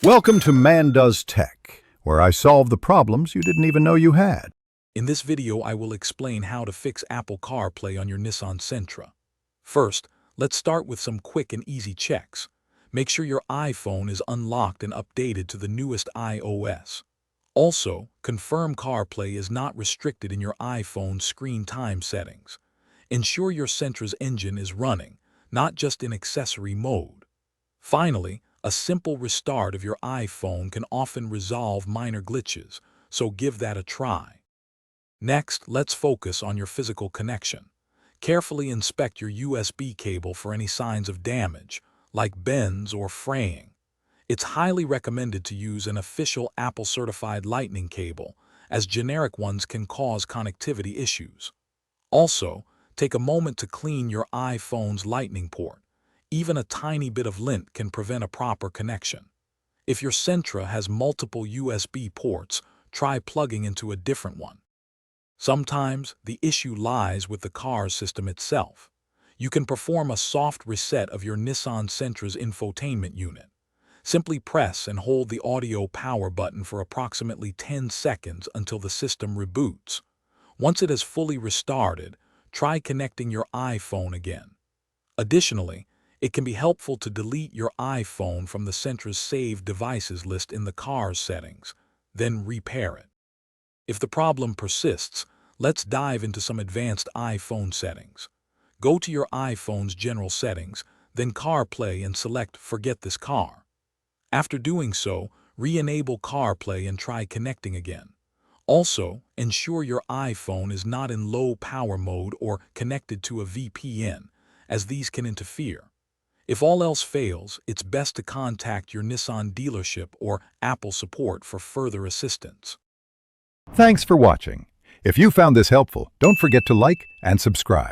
Welcome to Man Does Tech, where I solve the problems you didn't even know you had. In this video, I will explain how to fix Apple CarPlay on your Nissan Sentra. First, let's start with some quick and easy checks. Make sure your iPhone is unlocked and updated to the newest iOS. Also, confirm CarPlay is not restricted in your iPhone's screen time settings. Ensure your Sentra's engine is running, not just in accessory mode. Finally, a simple restart of your iPhone can often resolve minor glitches, so give that a try. Next, let's focus on your physical connection. Carefully inspect your USB cable for any signs of damage, like bends or fraying. It's highly recommended to use an official Apple-certified Lightning cable, as generic ones can cause connectivity issues. Also, take a moment to clean your iPhone's Lightning port. Even a tiny bit of lint can prevent a proper connection. If your Sentra has multiple USB ports, try plugging into a different one. Sometimes, the issue lies with the car system itself. You can perform a soft reset of your Nissan Sentra's infotainment unit. Simply press and hold the audio power button for approximately 10 seconds until the system reboots. Once it has fully restarted, try connecting your iPhone again. Additionally, it can be helpful to delete your iPhone from the Sentra's saved devices list in the car's settings, then repair it. If the problem persists, let's dive into some advanced iPhone settings. Go to your iPhone's general settings, then CarPlay and select Forget this car. After doing so, re-enable CarPlay and try connecting again. Also, ensure your iPhone is not in low power mode or connected to a VPN, as these can interfere. If all else fails, it's best to contact your Nissan dealership or Apple support for further assistance. Thanks for watching. If you found this helpful, don't forget to like and subscribe.